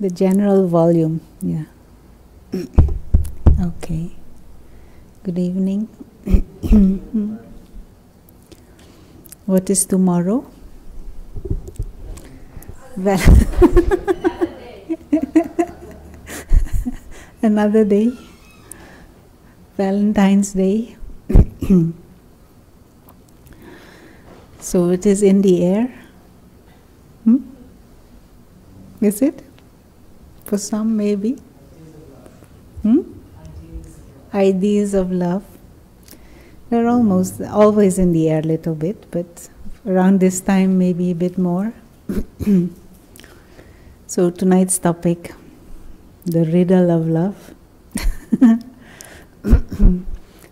The general volume, yeah. Okay. Good evening. What is tomorrow? Well, another day. Valentine's Day. So it is in the air. Is it? For some, maybe. Ideas of love. They're almost always in the air a little bit, but around this time maybe a bit more. So tonight's topic, the riddle of love.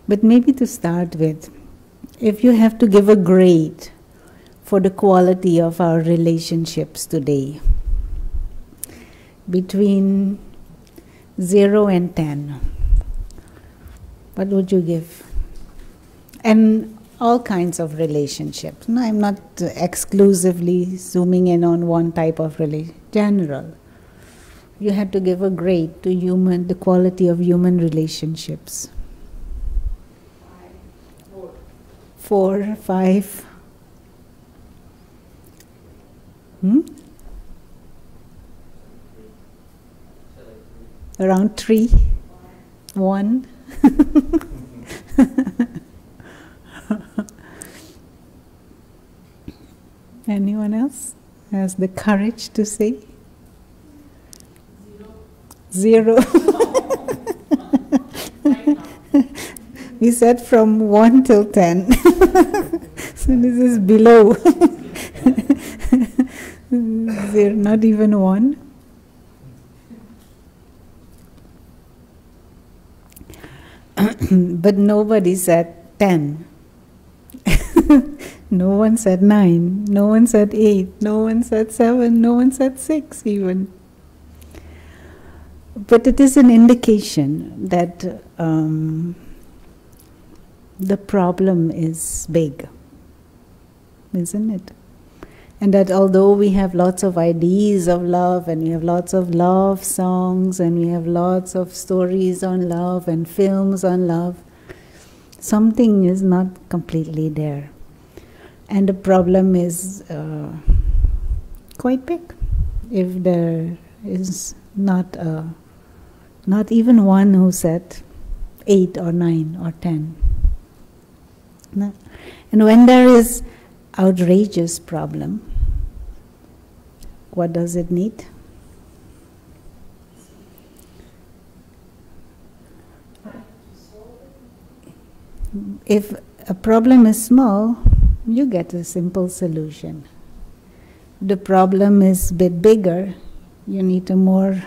But maybe to start with, if you have to give a grade for the quality of our relationships today, between 0 and 10, what would you give? And all kinds of relationships. No, I'm not exclusively zooming in on one type of relationship. General. You had to give a grade to the quality of human relationships. 4, 5. Around 3, 1. Anyone else has the courage to say? 0. We said from 1 till 10. So this is below. They're not even 1. But nobody said 10. No one said 9. No one said 8. No one said 7. No one said 6 even. But it is an indication that the problem is big, isn't it? And that although we have lots of ideas of love, and we have lots of love songs, and we have lots of stories on love and films on love, something is not completely there. And the problem is quite big. If there is not even one who said 8 or 9 or 10. No. And when there is outrageous problem, what does it need? If a problem is small, you get a simple solution. The problem is a bit bigger, you need a more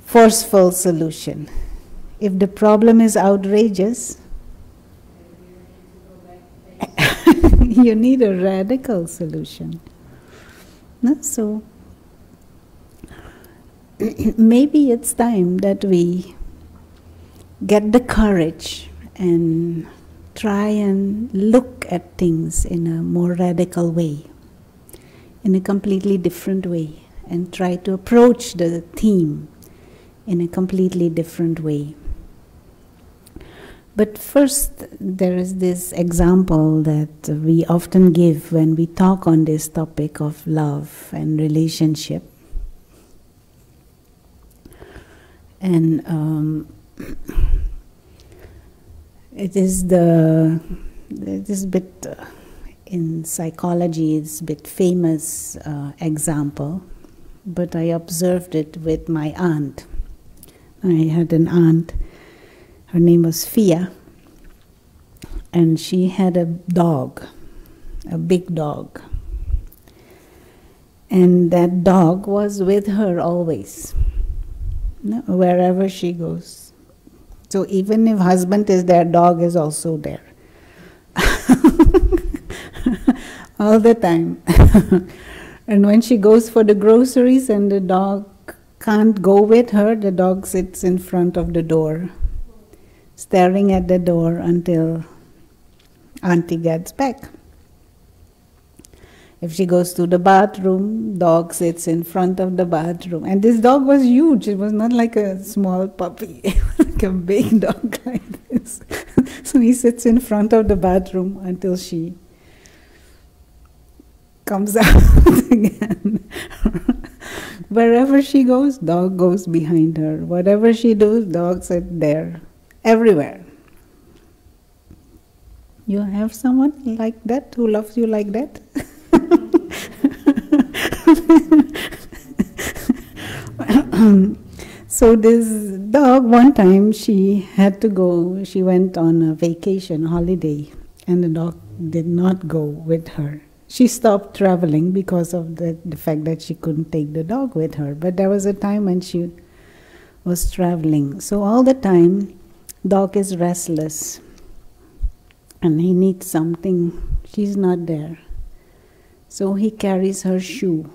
forceful solution. If the problem is outrageous, you need a radical solution. No? So maybe it's time that we get the courage and try and look at things in a more radical way, in a completely different way, and try to approach the theme in a completely different way. But first, there is this example that we often give when we talk on this topic of love and relationship. And it is a bit, in psychology, it's a bit famous example, but I observed it with my aunt. I had an aunt, her name was Fia, and she had a dog, a big dog. And that dog was with her always, wherever she goes. So even if husband is there, dog is also there. All the time. And when she goes for the groceries and the dog can't go with her, the dog sits in front of the door, staring at the door until Auntie gets back. If she goes to the bathroom, dog sits in front of the bathroom. And this dog was huge. It was not like a small puppy. It was like a big dog like this. So he sits in front of the bathroom until she comes out again. Wherever she goes, dog goes behind her. Whatever she does, dog sits there. Everywhere. You have someone like that who loves you like that? So this dog, one time she went on a vacation, holiday, and the dog did not go with her. She stopped traveling because of the fact that she couldn't take the dog with her. But there was a time when she was traveling. So all the time, dog is restless. And he needs something. She's not there. So he carries her shoe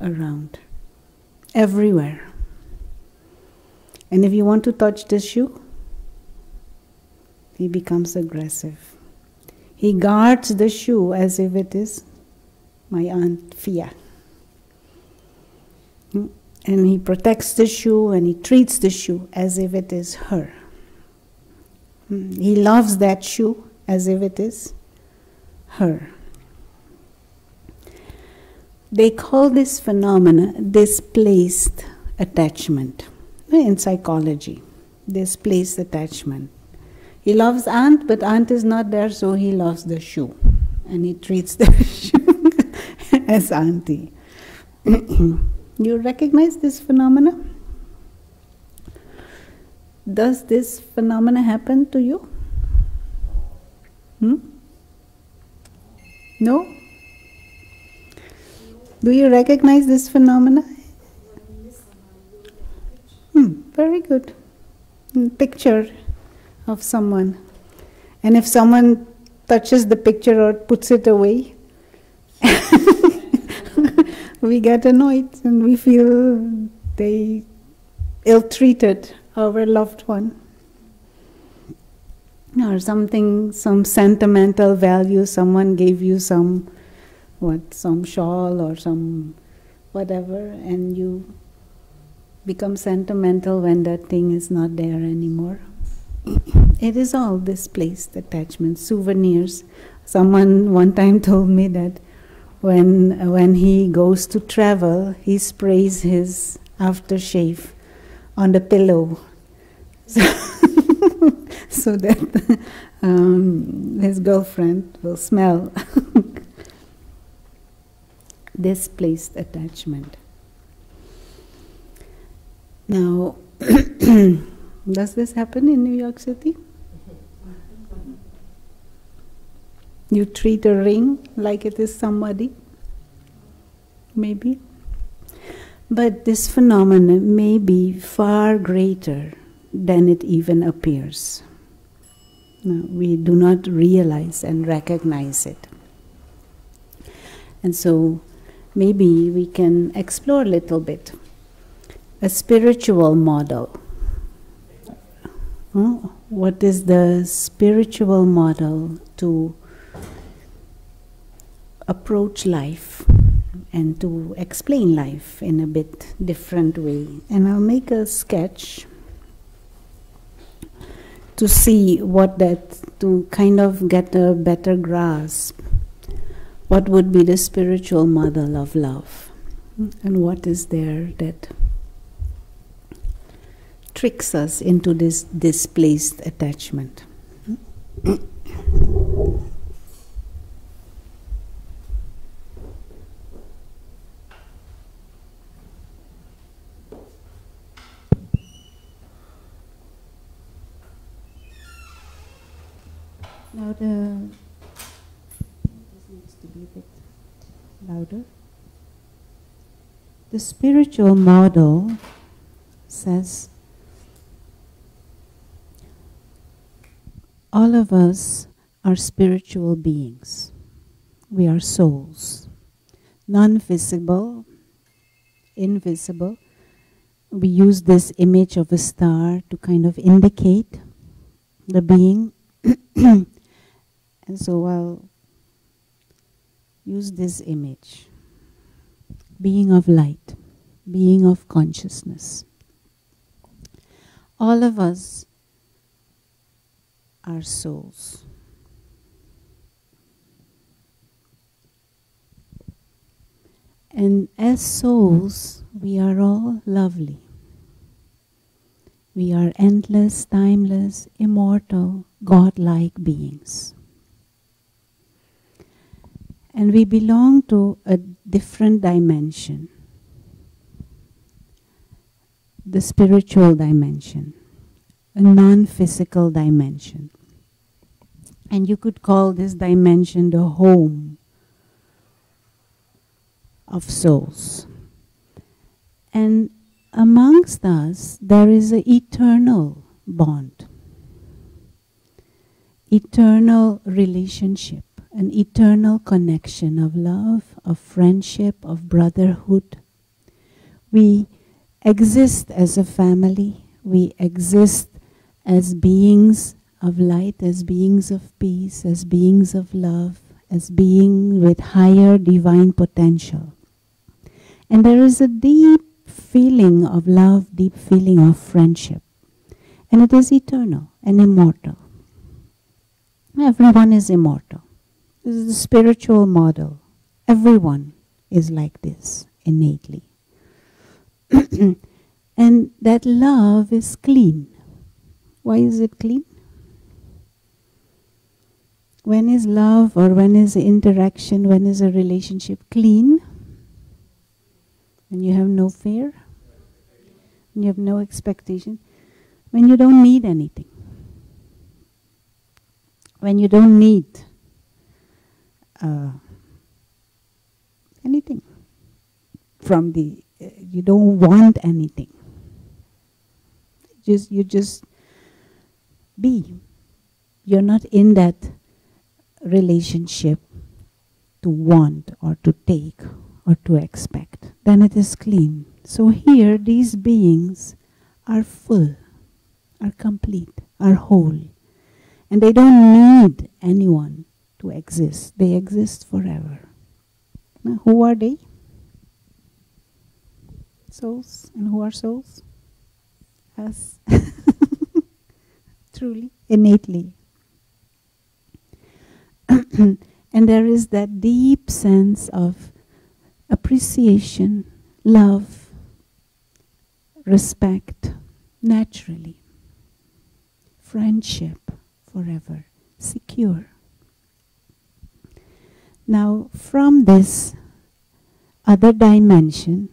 around, everywhere. And if you want to touch the shoe, he becomes aggressive. He guards the shoe as if it is my Aunt Fia. And he protects the shoe and he treats the shoe as if it is her. He loves that shoe as if it is her. They call this phenomena displaced attachment in psychology. Displaced attachment. He loves Aunt, but Aunt is not there, so he loves the shoe. And he treats the shoe as Auntie. You recognize this phenomena? Does this phenomena happen to you? No? Do you recognize this phenomena? Very good. Picture of someone. And if someone touches the picture or puts it away, we get annoyed and we feel they ill-treated our loved one. Or something, some sentimental value, someone gave you some shawl or some whatever, and you become sentimental when that thing is not there anymore. It is all displaced attachment, souvenirs. Someone one time told me that when he goes to travel, he sprays his aftershave on the pillow, so that his girlfriend will smell. Displaced attachment. Now, does this happen in New York City? You treat a ring like it is somebody? Maybe. But this phenomenon may be far greater than it even appears. No, we do not realize and recognize it. And so maybe we can explore a little bit. A spiritual model. What is the spiritual model to approach life and to explain life in a bit different way? And I'll make a sketch to see to kind of get a better grasp. What would be the spiritual model of love? And what is there that tricks us into this displaced attachment? Now this needs to be a bit louder. The spiritual model says all of us are spiritual beings. We are souls, non-visible, invisible. We use this image of a star to kind of indicate the being. And so I'll use this image. Being of light, being of consciousness. All of us are souls. And as souls, we are all lovely. We are endless, timeless, immortal, God-like beings. And we belong to a different dimension, the spiritual dimension, a non-physical dimension. And you could call this dimension the home of souls. And amongst us, there is an eternal bond, eternal relationship, an eternal connection of love, of friendship, of brotherhood. We exist as a family. We exist as beings of light, as beings of peace, as beings of love, as beings with higher divine potential. And there is a deep feeling of love, deep feeling of friendship. And it is eternal and immortal. Everyone is immortal. This is the spiritual model. Everyone is like this innately. And that love is clean. Why is it clean? When is love or when is interaction, when is a relationship clean? When you have no fear, when you have no expectation, when you don't need anything, when you don't need anything from the, you don't want anything. You just be. You're not in that relationship to want or to take or to expect. Then it is clean. So here these beings are full, are complete, are whole. And they don't need anyone to exist. They exist forever. Now, who are they? Souls. And who are souls? Us. Truly, innately. And there is that deep sense of appreciation, love, respect, naturally. Friendship, forever, secure. Now, from this other dimension,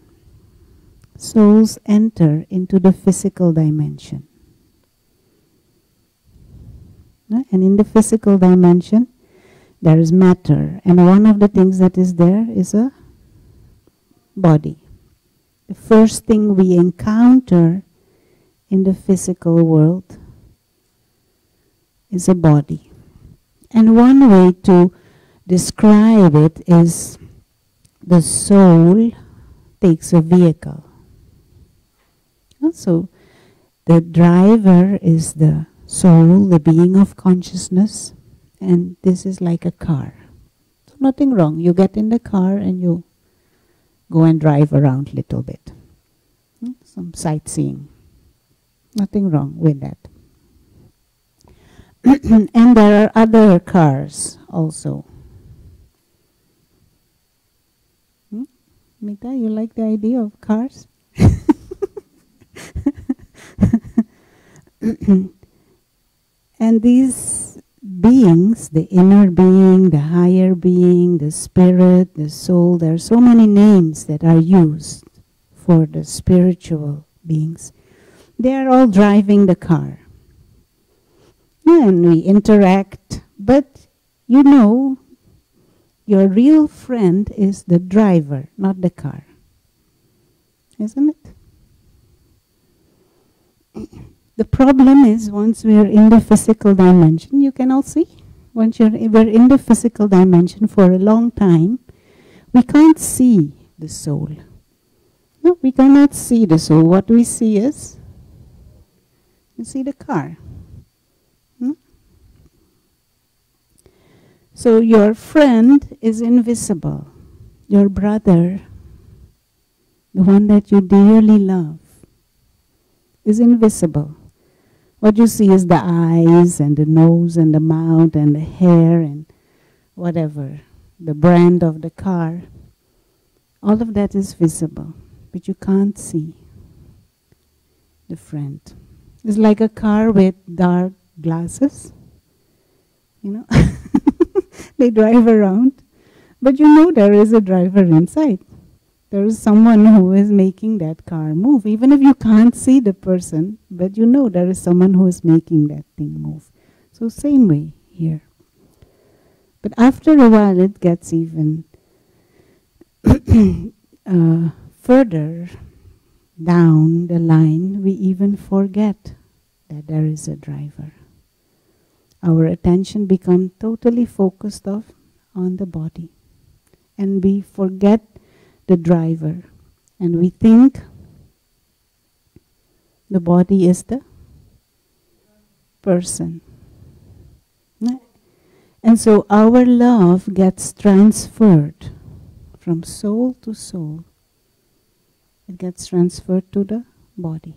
souls enter into the physical dimension. And in the physical dimension, there is matter. And one of the things that is there is a body. The first thing we encounter in the physical world is a body. And one way to describe it is the soul takes a vehicle. So the driver is the soul, the being of consciousness, and this is like a car. So nothing wrong. You get in the car and you go and drive around a little bit. Some sightseeing. Nothing wrong with that. And there are other cars also. Mita, you like the idea of cars? And these beings, the inner being, the higher being, the spirit, the soul, there are so many names that are used for the spiritual beings. They are all driving the car. And we interact, but you know, your real friend is the driver, not the car. Isn't it? The problem is once we are in the physical dimension, you can all see, once we're in the physical dimension for a long time, we can't see the soul. No, we cannot see the soul. What we see is, you see the car. So your friend is invisible. Your brother, the one that you dearly love, is invisible. What you see is the eyes and the nose and the mouth and the hair and whatever, the brand of the car. All of that is visible, but you can't see the friend. It's like a car with dark glasses. You know, they drive around, but you know there is a driver inside. There is someone who is making that car move, even if you can't see the person, but you know there is someone who is making that thing move. So same way here. But after a while it gets even further down the line, we even forget that there is a driver. Our attention becomes totally focused on the body. And we forget the driver. And we think the body is the person. And so our love gets transferred from soul to soul. It gets transferred to the body,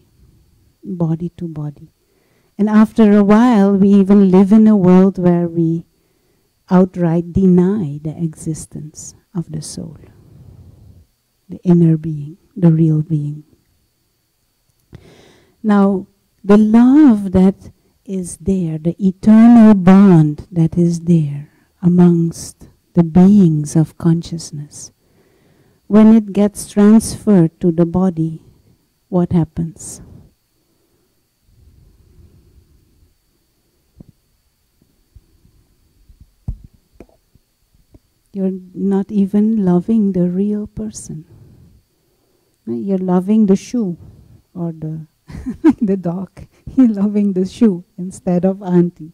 body to body. And after a while, we even live in a world where we outright deny the existence of the soul, the inner being, the real being. Now, the love that is there, the eternal bond that is there amongst the beings of consciousness, when it gets transferred to the body, what happens? You're not even loving the real person. You're loving the shoe or the the dog. You're loving the shoe instead of auntie.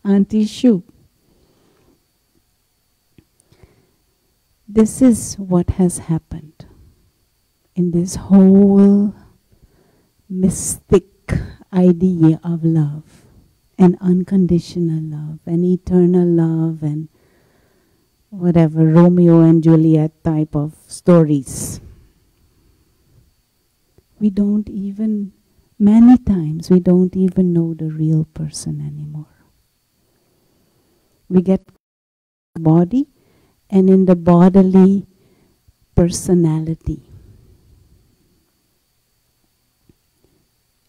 Auntie's shoe. This is what has happened in this whole mystic idea of love and unconditional love and eternal love and whatever, Romeo and Juliet type of stories. We don't even, many times, we don't even know the real person anymore. We get body and in the bodily personality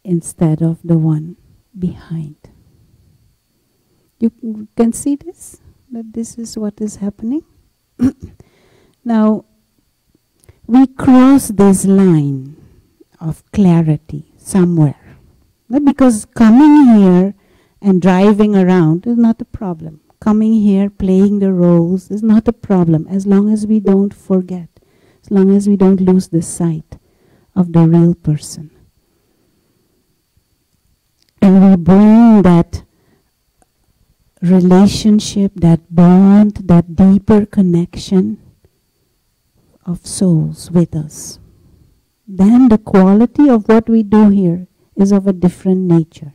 instead of the one behind. You can see this? That this is what is happening. Now, we cross this line of clarity somewhere. Not because coming here and driving around is not a problem. Coming here, playing the roles is not a problem as long as we don't forget, as long as we don't lose the sight of the real person. And we bring that relationship, that bond, that deeper connection of souls with us. Then the quality of what we do here is of a different nature.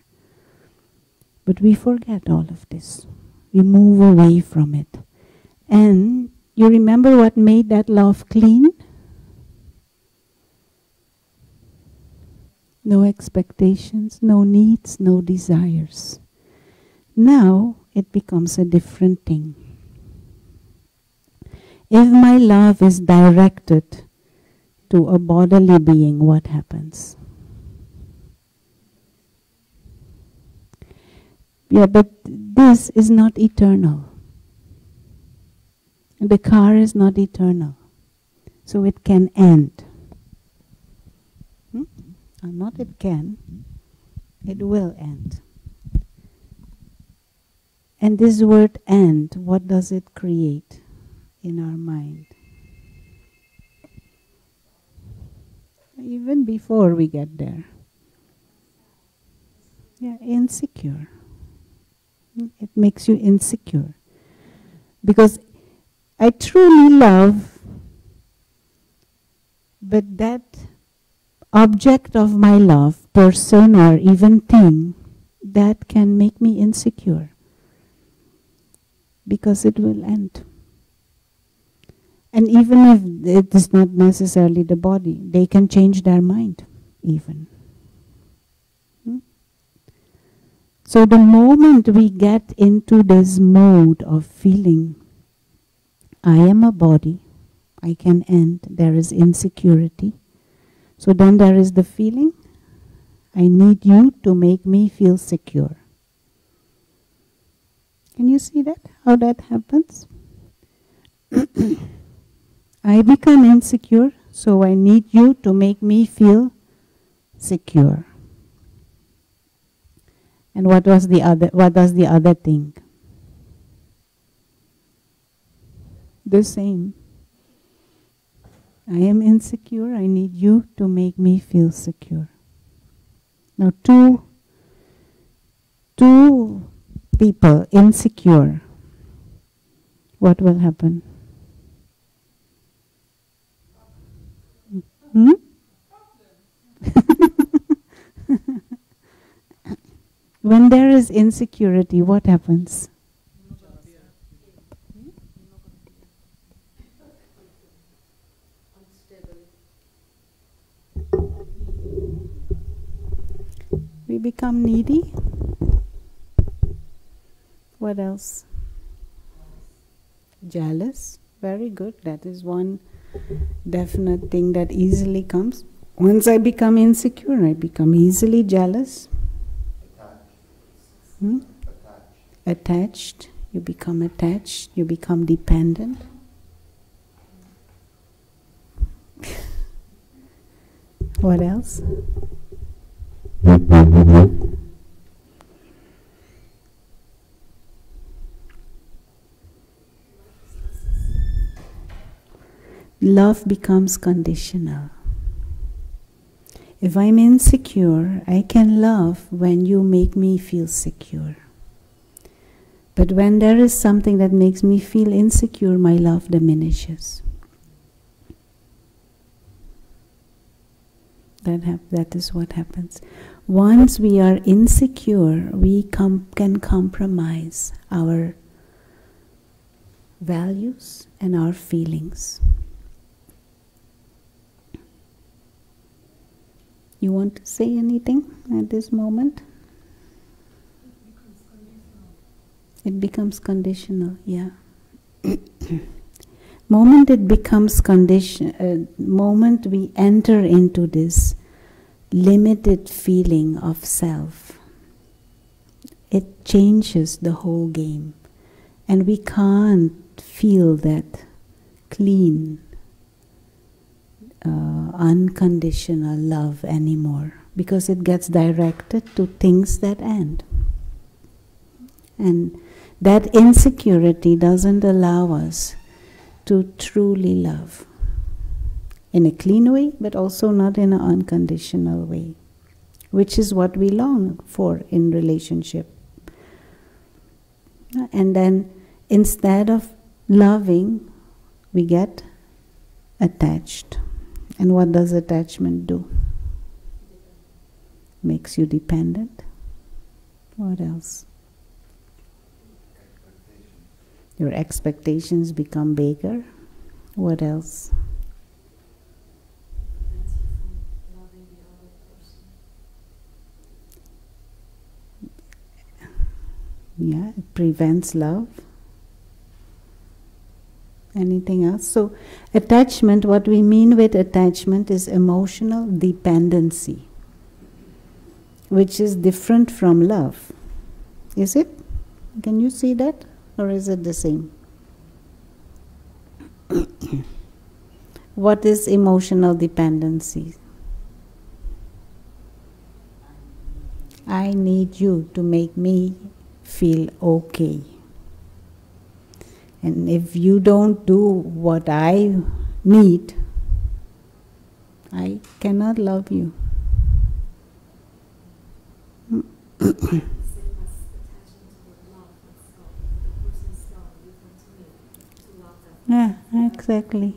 But we forget all of this. We move away from it. And you remember what made that love clean? No expectations, no needs, no desires. Now it becomes a different thing. If my love is directed to a bodily being, what happens? Yeah, but this is not eternal. The car is not eternal. So it can end. Not it can, it will end. And this word end, what does it create in our mind? Even before we get there. Yeah, insecure. It makes you insecure. Because I truly love, but that object of my love, person or even thing, that can make me insecure. because it will end. And even if it is not necessarily the body, they can change their mind even. So the moment we get into this mode of feeling, I am a body, I can end, there is insecurity. So then there is the feeling, I need you to make me feel secure. Can you see that? How that happens? I become insecure, so I need you to make me feel secure. And what does the other think? The same. I am insecure, I need you to make me feel secure. Now two people insecure, what will happen? When there is insecurity, what happens? We become needy. What else? Jealous. Very good. That is one definite thing that easily comes. Once I become insecure, I become easily jealous. Attached. You become attached. You become dependent. What else? Love becomes conditional. If I'm insecure, I can love when you make me feel secure. But when there is something that makes me feel insecure, my love diminishes. That is what happens. Once we are insecure, we can compromise our values and our feelings. You want to say anything at this moment? It becomes conditional, yeah. Moment it becomes moment we enter into this limited feeling of self, it changes the whole game. And we can't feel that clean, unconditional love anymore, because it gets directed to things that end. And that insecurity doesn't allow us to truly love in a clean way, but also not in an unconditional way, which is what we long for in relationship. And then instead of loving, we get attached. And what does attachment do? Makes you dependent. What else? Your expectations become bigger. What else? Yeah, it prevents love. Anything else? So attachment, what we mean with attachment is emotional dependency, which is different from love. Is it? Can you see that? Or is it the same? What is emotional dependency? I need you to make me feel okay. And if you don't do what I need, I cannot love you. Yeah, exactly.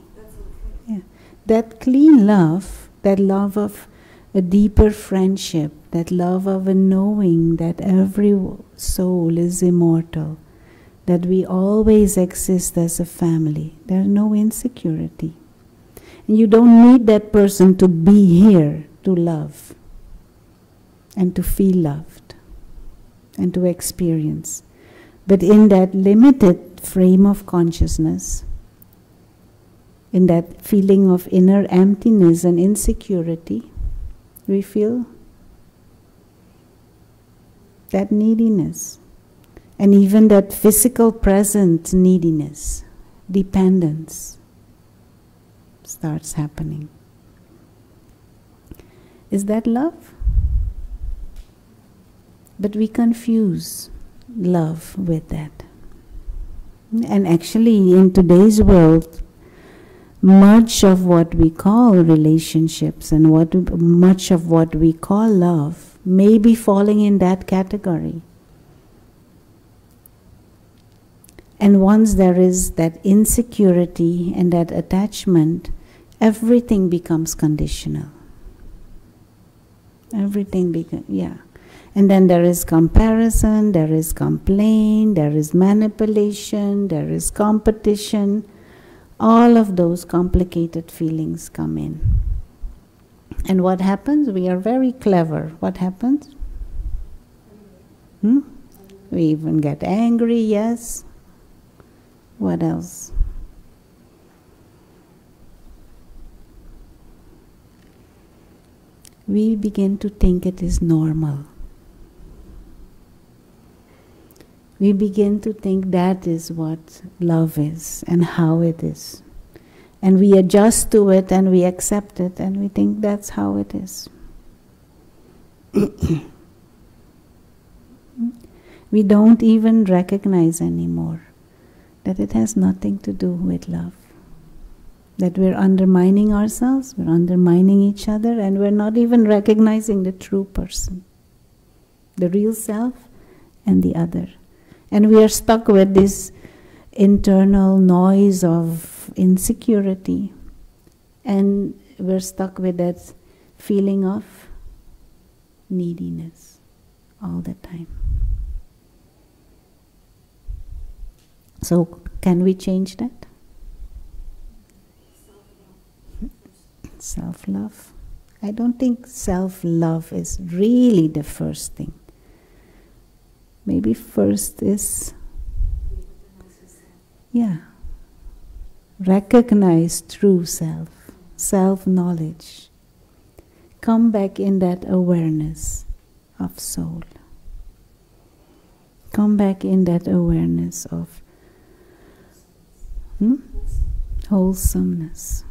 Yeah. That clean love, that love of a deeper friendship, that love of a knowing that every soul is immortal, that we always exist as a family. There's no insecurity. And you don't need that person to be here to love and to feel loved and to experience. But in that limited frame of consciousness, in that feeling of inner emptiness and insecurity, we feel that neediness. And even that physical present neediness, dependence, starts happening. Is that love? But we confuse love with that. And actually, in today's world, much of what we call relationships and much of what we call love may be falling in that category. And once there is that insecurity and that attachment, everything becomes conditional. Everything becomes, yeah. And then there is comparison, there is complaint, there is manipulation, there is competition. All of those complicated feelings come in. And what happens? We are very clever. What happens? We even get angry, yes. What else? We begin to think it is normal. We begin to think that is what love is and how it is. And we adjust to it and we accept it and we think that's how it is. We don't even recognize anymore that it has nothing to do with love. That we're undermining ourselves, we're undermining each other, and we're not even recognizing the true person, the real self and the other. And we are stuck with this internal noise of insecurity, and we're stuck with that feeling of neediness all the time. So, can we change that? Self-love. I don't think self-love is really the first thing. Maybe first is, recognize true self, self-knowledge. Come back in that awareness of soul. Come back in that awareness of wholesomeness.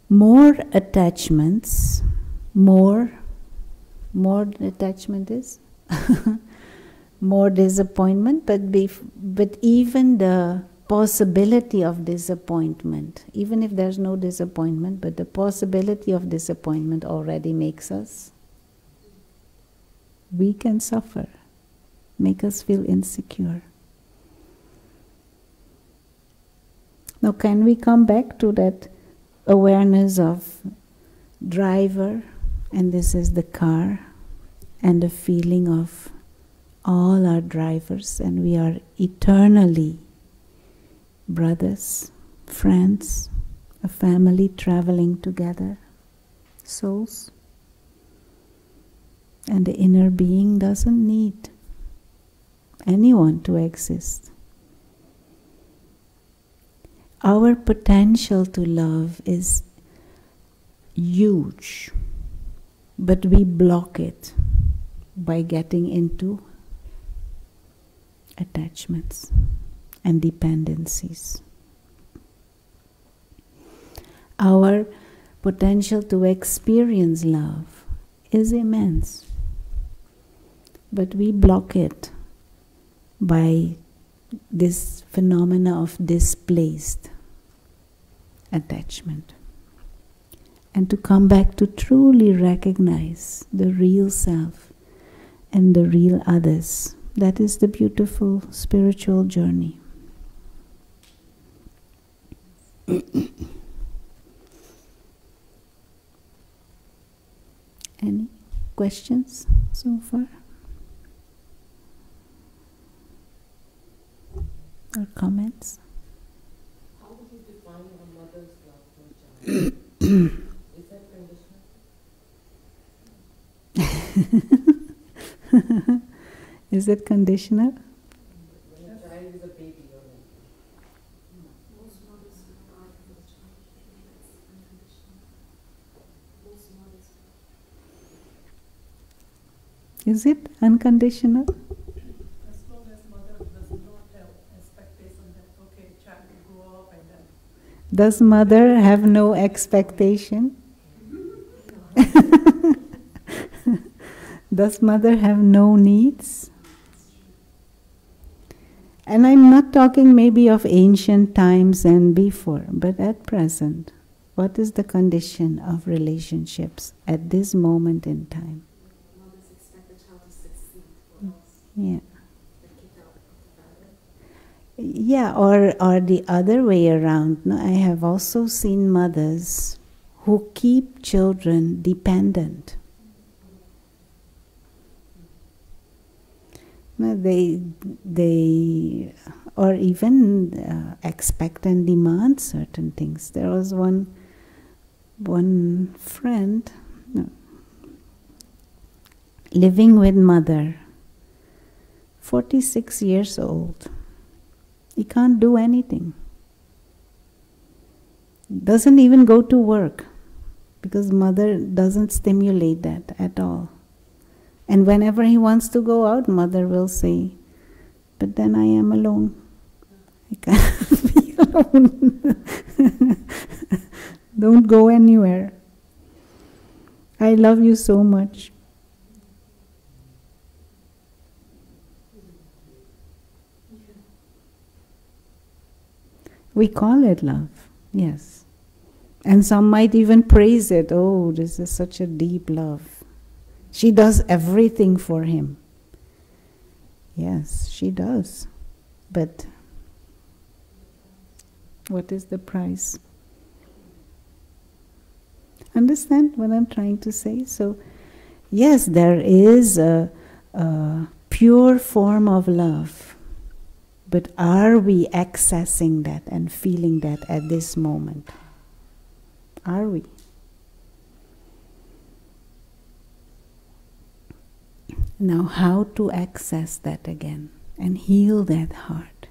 More attachments, more attachment is more disappointment, but even the possibility of disappointment, even if there's no disappointment, but the possibility of disappointment already makes us weak and suffer, make us feel insecure. Now, can we come back to that awareness of driver, and this is the car, and the feeling of all our drivers, and we are eternally brothers, friends, a family traveling together, souls. And the inner being doesn't need anyone to exist. Our potential to love is huge, but we block it by getting into attachments and dependencies. Our potential to experience love is immense, but we block it by this phenomena of displaced attachment. And to come back to truly recognize the real self and the real others. That is the beautiful spiritual journey. Any questions so far? comments? How would you define a mother's love for a child? Is that conditional? Is it conditional? When a child is a baby or Most mothers are for the child. That's unconditional. Most mothers. Is it unconditional? As long as mother does not have expectation that, okay, child will grow up and then. Does mother have no expectation? Does mother have no needs? And I'm not talking maybe of ancient times and before, but at present, what is the condition of relationships at this moment in time? Mothers expect the child to succeed or else Yeah. they're kicked out of the family. Yeah, or the other way around. No, I have also seen mothers who keep children dependent. No, they or even expect and demand certain things. There was one friend, no, living with mother, 46 years old. He can't do anything. Doesn't even go to work because mother doesn't stimulate that at all. And whenever he wants to go out, mother will say, but then I am alone. I can't be alone. Don't go anywhere. I love you so much. We call it love, yes. And some might even praise it. Oh, this is such a deep love. She does everything for him. Yes, she does. But what is the price? Understand what I'm trying to say? So, yes, there is a pure form of love. But are we accessing that and feeling that at this moment? Are we? Now, how to access that again and heal that heart?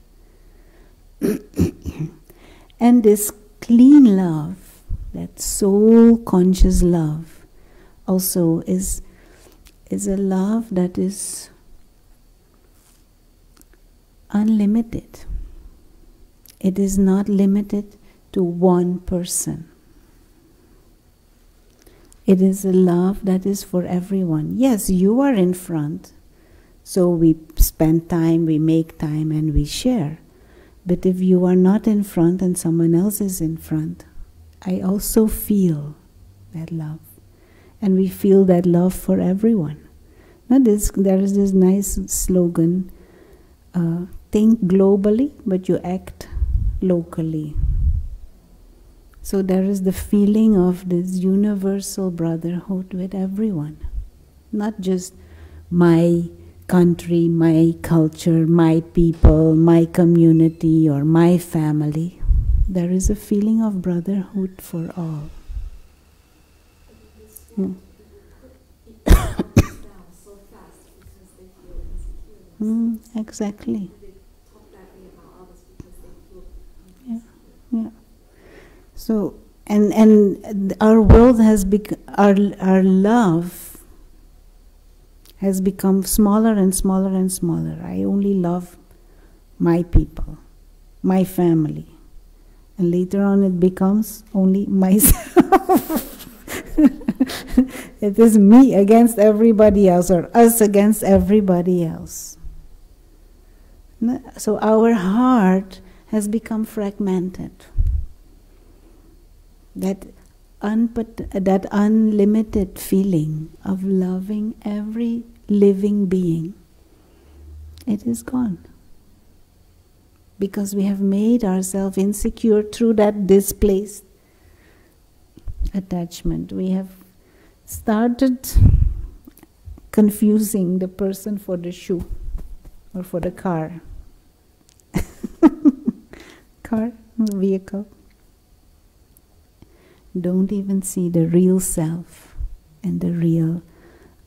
And this clean love, that soul-conscious love, also is a love that is unlimited. It is not limited to one person. It is a love that is for everyone. Yes, you are in front, so we spend time, we make time, and we share. But if you are not in front and someone else is in front, I also feel that love. And we feel that love for everyone. Now there is this nice slogan, think globally, but you act locally. So there is the feeling of this universal brotherhood with everyone. Not just my country, my culture, my people, my community, or my family. There is a feeling of brotherhood for all. Down so fast because they feel insecure. Exactly. They talk badly about others because they feel Yeah. So, and our world has our love has become smaller and smaller and smaller. I only love my people, my family. And later on it becomes only myself. It is me against everybody else, or us against everybody else. So our heart has become fragmented. That unlimited feeling of loving every living being, it is gone. Because we have made ourselves insecure through that displaced attachment. We have started confusing the person for the shoe or for the car. car, vehicle. Don't even see the real self and the real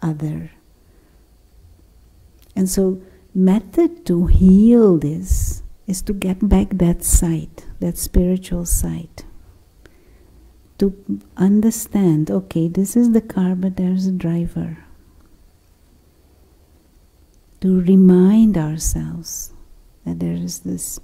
other. And so, method to heal this is to get back that sight, that spiritual sight. To understand, okay, this is the car, but there's a driver. To remind ourselves that there is this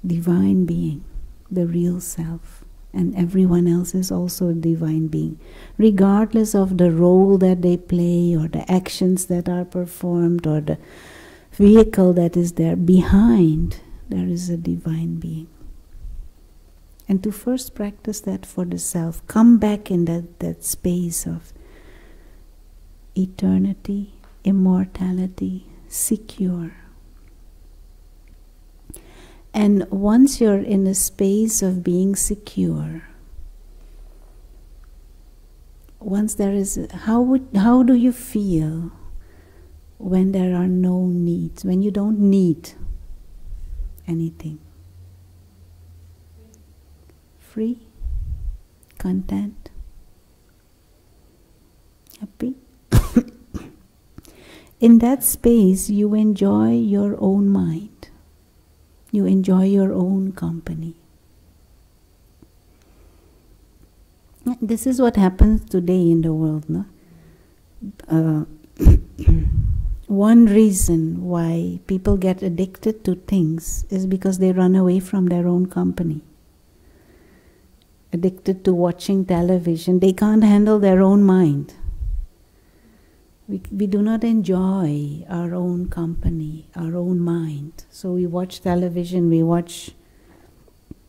divine being, the real self, and everyone else is also a divine being. Regardless of the role that they play, or the actions that are performed, or the vehicle that is there, behind there is a divine being. And to first practice that for the self, come back in that space of eternity, immortality, secure. And once you're in a space of being secure, once there is, how do you feel when there are no needs, when you don't need anything? Free, content, happy. In that space, you enjoy your own mind. You enjoy your own company. This is what happens today in the world, no? One reason why people get addicted to things is because they run away from their own company. Addicted to watching television, they can't handle their own mind. We do not enjoy our own company, our own mind. So we watch television, we watch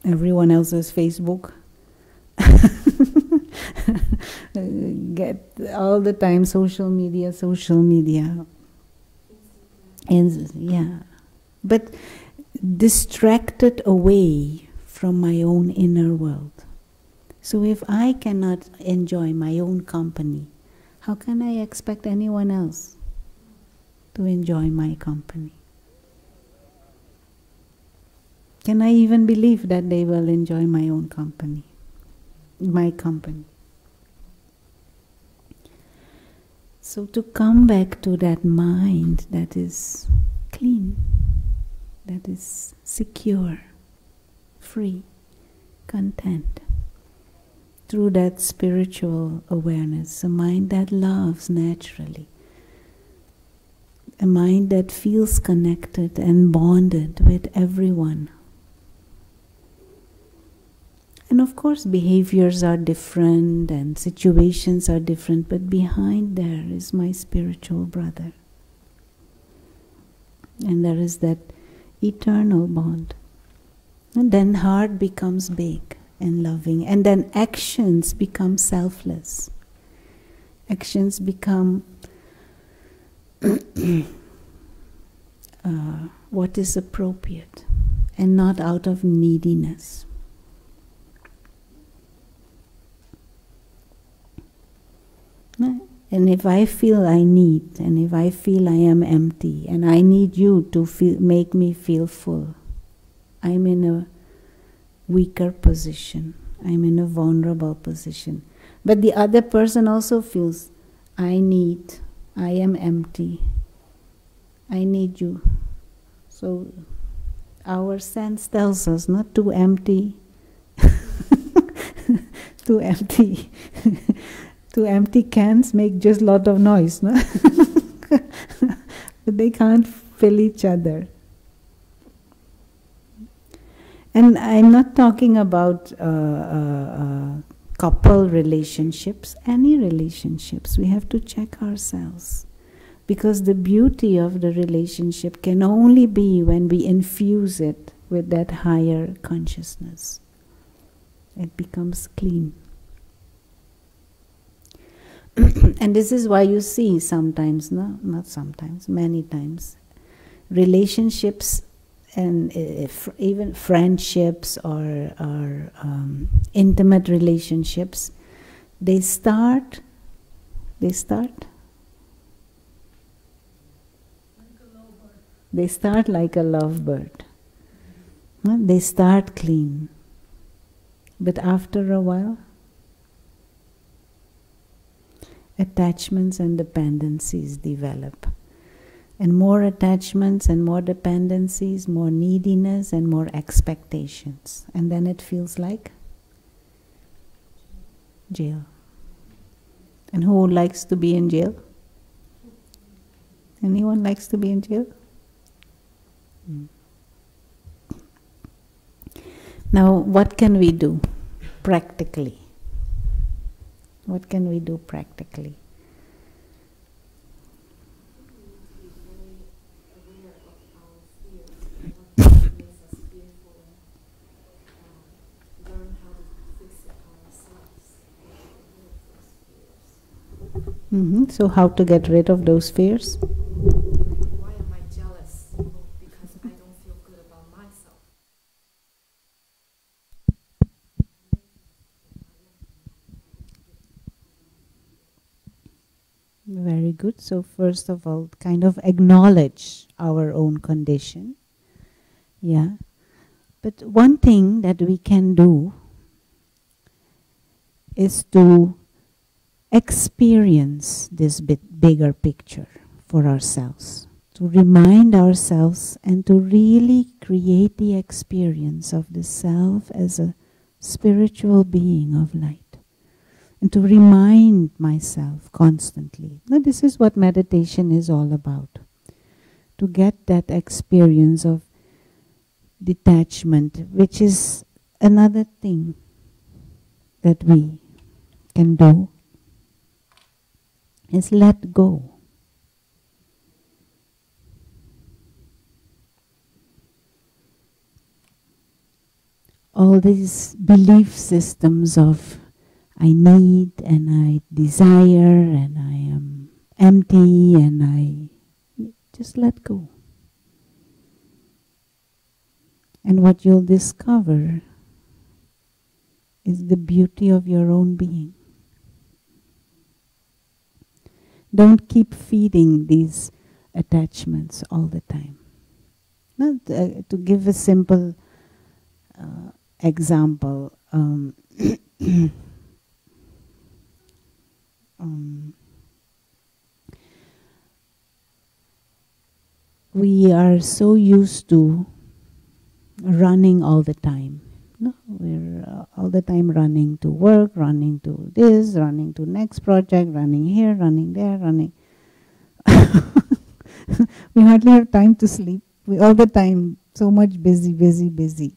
everyone else's Facebook. Get all the time social media. And yeah. But distracted away from my own inner world. So if I cannot enjoy my own company, how can I expect anyone else to enjoy my company? Can I even believe that they will enjoy my own company? My company. So to come back to that mind that is clean, that is secure, free, content, through that spiritual awareness, a mind that loves naturally, a mind that feels connected and bonded with everyone. And of course behaviors are different and situations are different, but behind there is my spiritual brother. And there is that eternal bond. And then heart becomes big and loving, and then actions become selfless. Actions become what is appropriate and not out of neediness. And if I feel I need, and if I feel I am empty, and I need you to make me feel full, I'm in a weaker position. I'm in a vulnerable position. But the other person also feels, I am empty. I need you. So our sense tells us, not too empty, too empty. Two empty cans make just a lot of noise, no? But they can't fill each other. And I'm not talking about couple relationships, any relationships. We have to check ourselves. Because the beauty of the relationship can only be when we infuse it with that higher consciousness. It becomes clean. And this is why you see sometimes, no, not sometimes, many times, relationships and even friendships or intimate relationships, they start like a lovebird. They start clean, but after a while, attachments and dependencies develop. And more attachments and more dependencies, more neediness and more expectations. And then it feels like jail. And who likes to be in jail? Anyone likes to be in jail? Now, what can we do practically? What can we do practically? So how to get rid of those fears? Why am I jealous? Because I don't feel good about myself. Very good. So first of all, kind of acknowledge our own condition. Yeah. But one thing that we can do is to experience this bigger picture for ourselves, to remind ourselves and to really create the experience of the self as a spiritual being of light, and to remind myself constantly. Now, this is what meditation is all about, to get that experience of detachment, which is another thing that we can do, is let go. All these belief systems of I need and I desire and I am empty and I just let go. And what you'll discover is the beauty of your own being. Don't keep feeding these attachments all the time. Not, to give a simple example, we are so used to running all the time. No, we're all the time running to work, running to this, running to next project, running here, running there, running. We hardly have time to sleep. We all the time so much busy, busy, busy.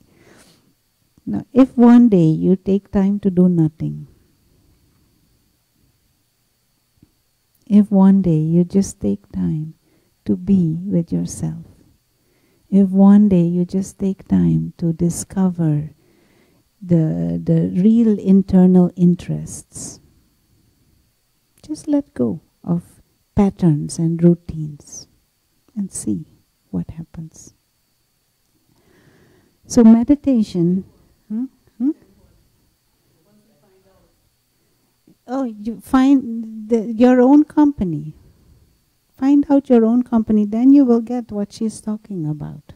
Now, if one day you take time to do nothing, if one day you just take time to be with yourself, if one day you just take time to discover the real internal interests, just let go of patterns and routines and see what happens. So meditation, oh, you find your own company. Find out your own company, then you will get what she's talking about.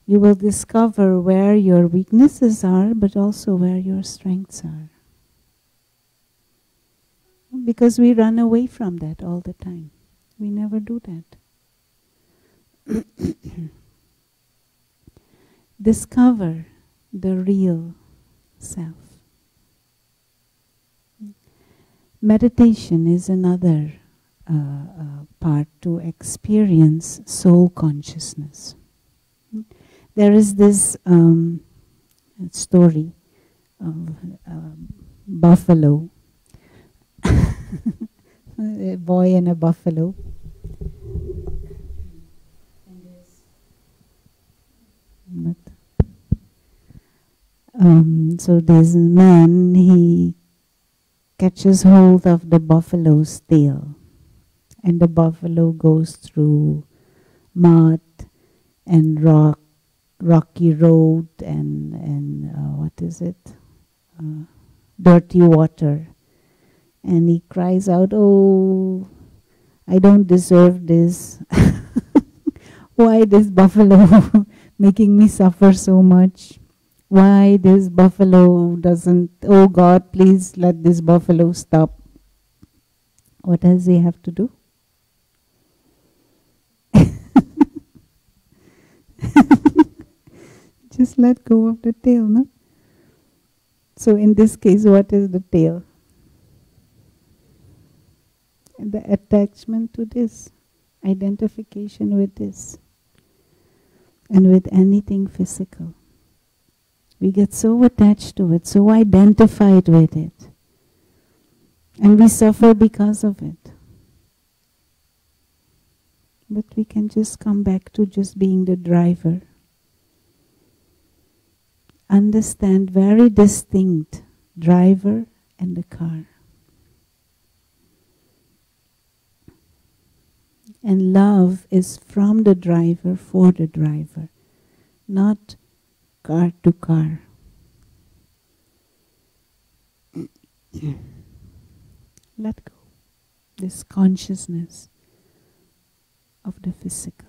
You will discover where your weaknesses are, but also where your strengths are. Because we run away from that all the time. We never do that. Discover the real self. Meditation is another part to experience soul consciousness. There is this story of a buffalo, a boy and a buffalo. So there's a man, he catches hold of the buffalo's tail, and the buffalo goes through mud and rocky road and what is it? Dirty water. And he cries out, "Oh, I don't deserve this. Why this buffalo making me suffer so much. Why this buffalo doesn't, oh God, please let this buffalo stop. What does he have to do? Just let go of the tail, no? So in this case, what is the tail? The attachment to this, identification with this, and with anything physical. We get so attached to it, so identified with it, and we suffer because of it. But we can just come back to just being the driver. Understand very distinct driver and the car. And love is from the driver for the driver, not car to car. Let go. This consciousness of the physical.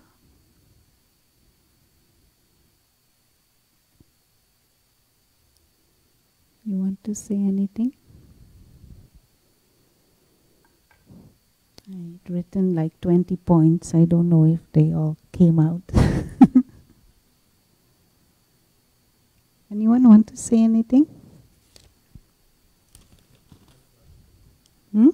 You want to say anything? I'd written like 20 points. I don't know if they all came out. Anyone want to say anything? Hmm?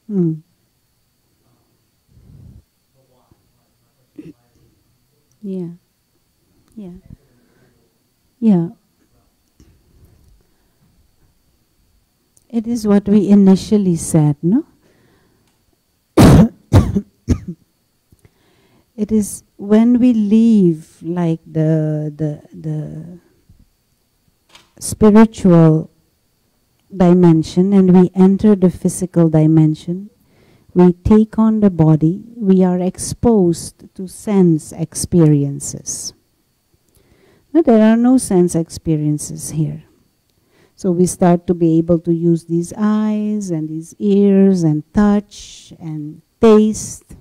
Hmm. Yeah. Yeah. Yeah. It is what we initially said, no? It is when we leave like the spiritual dimension and we enter the physical dimension, we take on the body, we are exposed to sense experiences. But there are no sense experiences here. So we start to be able to use these eyes and these ears and touch and taste.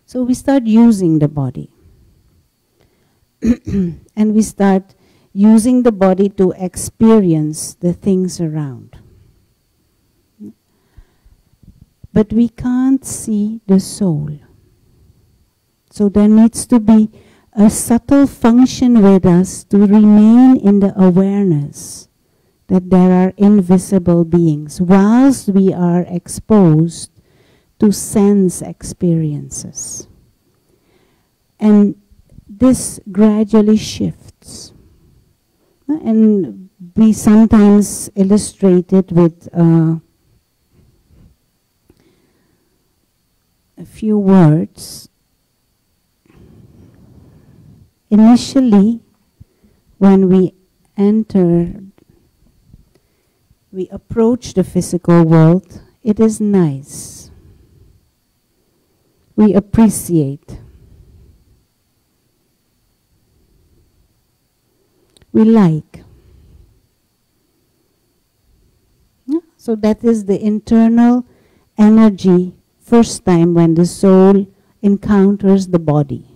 So we start using the body. And we start using the body to experience the things around. But we can't see the soul. So there needs to be a subtle function with us to remain in the awareness that there are invisible beings whilst we are exposed to sense experiences. And this gradually shifts. And we sometimes illustrate it with a few words. Initially, when we enter, we approach the physical world, it is nice. We appreciate. We like. Yeah? So that is the internal energy first time when the soul encounters the body.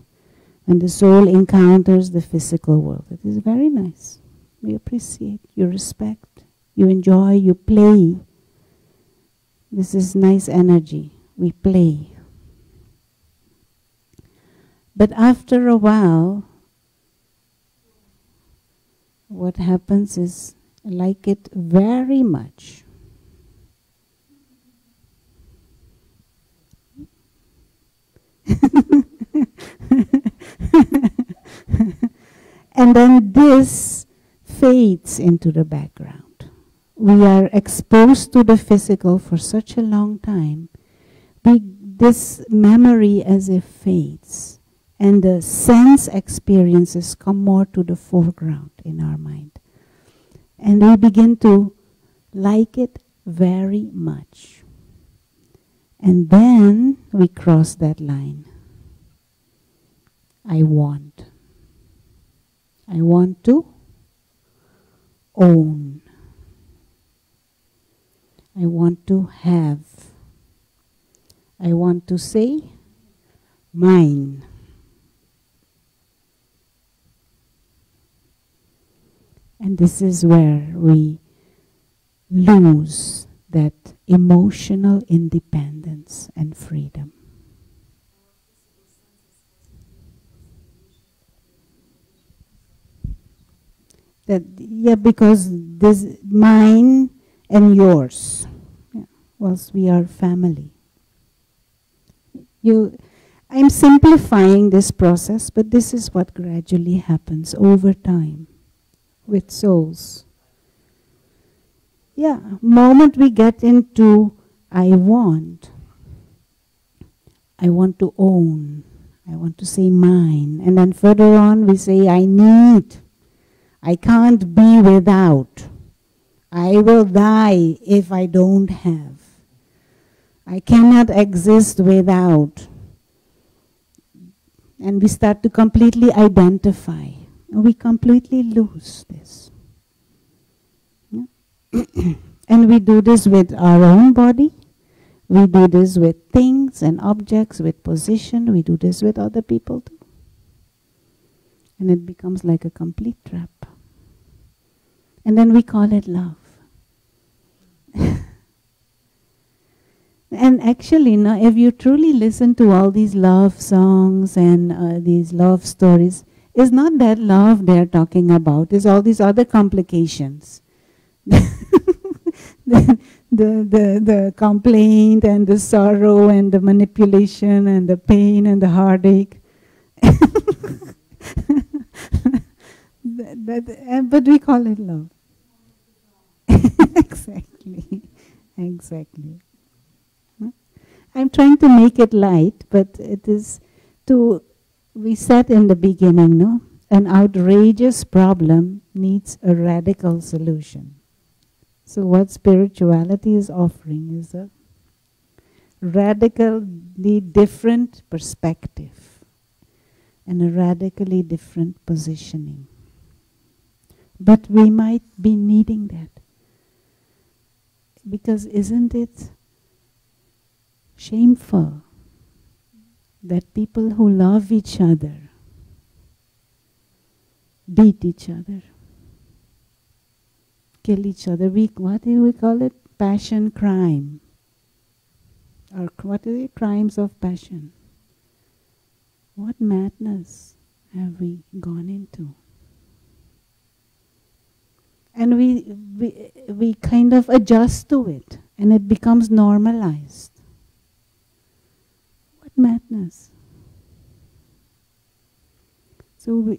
When the soul encounters the physical world. It is very nice. We appreciate, you respect, you enjoy, you play. This is nice energy. We play. But after a while, what happens is, I like it very much. And then this fades into the background. We are exposed to the physical for such a long time. This memory as if fades. And the sense experiences come more to the foreground in our mind. And we begin to like it very much. And then we cross that line. I want. I want to own. I want to have. I want to say mine. And this is where we lose that emotional independence and freedom. That, yeah, because this mine and yours, yeah, whilst we are family. I'm simplifying this process, but this is what gradually happens over time with souls. Yeah, moment we get into I want to own, I want to say mine, and then further on we say I need, I can't be without, I will die if I don't have, I cannot exist without. And we start to completely identify. We completely lose this. Yeah? And we do this with our own body. We do this with things and objects, with position. We do this with other people too. And it becomes like a complete trap. And then we call it love. And actually, no, if you truly listen to all these love songs and these love stories, it's not that love they're talking about, it's all these other complications. the complaint and the sorrow and the manipulation and the pain and the heartache. But we call it love. Exactly. Exactly. I'm trying to make it light, but it is we said in the beginning, no? An outrageous problem needs a radical solution. So what spirituality is offering is a radically different perspective and a radically different positioning. But we might be needing that. Because isn't it shameful that people who love each other beat each other, kill each other? What do we call it? Passion crime. Or what are the crimes of passion? What madness have we gone into? And we kind of adjust to it, and it becomes normalized. What madness. So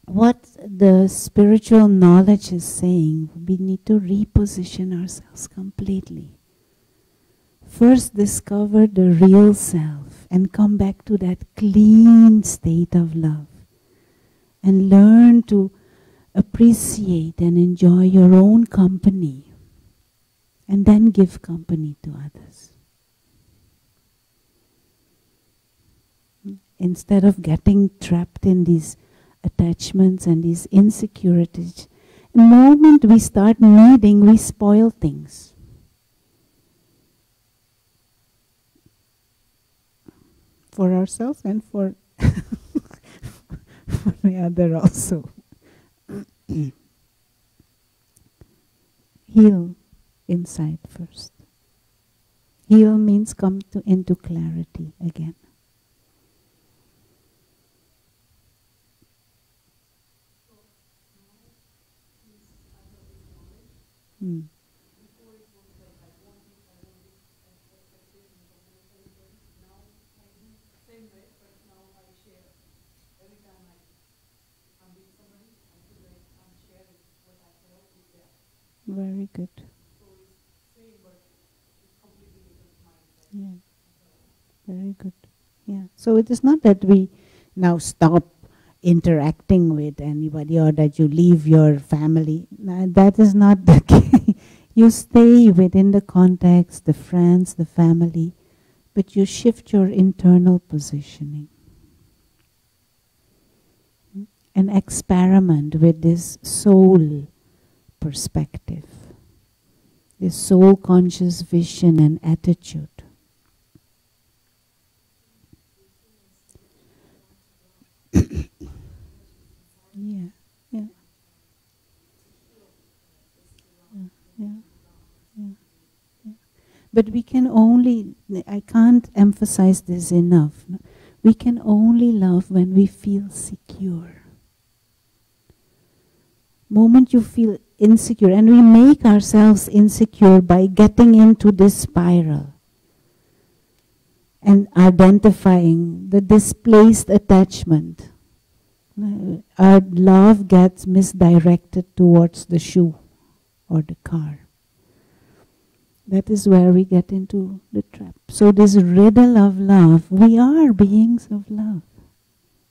what the spiritual knowledge is saying, we need to reposition ourselves completely. First discover the real self and come back to that clean state of love. And learn to appreciate and enjoy your own company. And then give company to others. Instead of getting trapped in these attachments and these insecurities, the moment we start needing, we spoil things. For ourselves and for, for the other also. Heal inside first. Heal means come into clarity again. Mm. Very good. Yeah. Very good. Yeah. So it is not that we now stop interacting with anybody or that you leave your family. That is not the case. You stay within the context, the friends, the family, but you shift your internal positioning. And experiment with this soul perspective, this soul conscious vision and attitude. Yeah, yeah. Yeah, yeah, yeah. But we can only, I can't emphasize this enough. No? We can only love when we feel secure. Moment you feel insecure, and we make ourselves insecure by getting into this spiral and identifying the displaced attachment. Our love gets misdirected towards the shoe or the car. That is where we get into the trap. So this riddle of love, we are beings of love.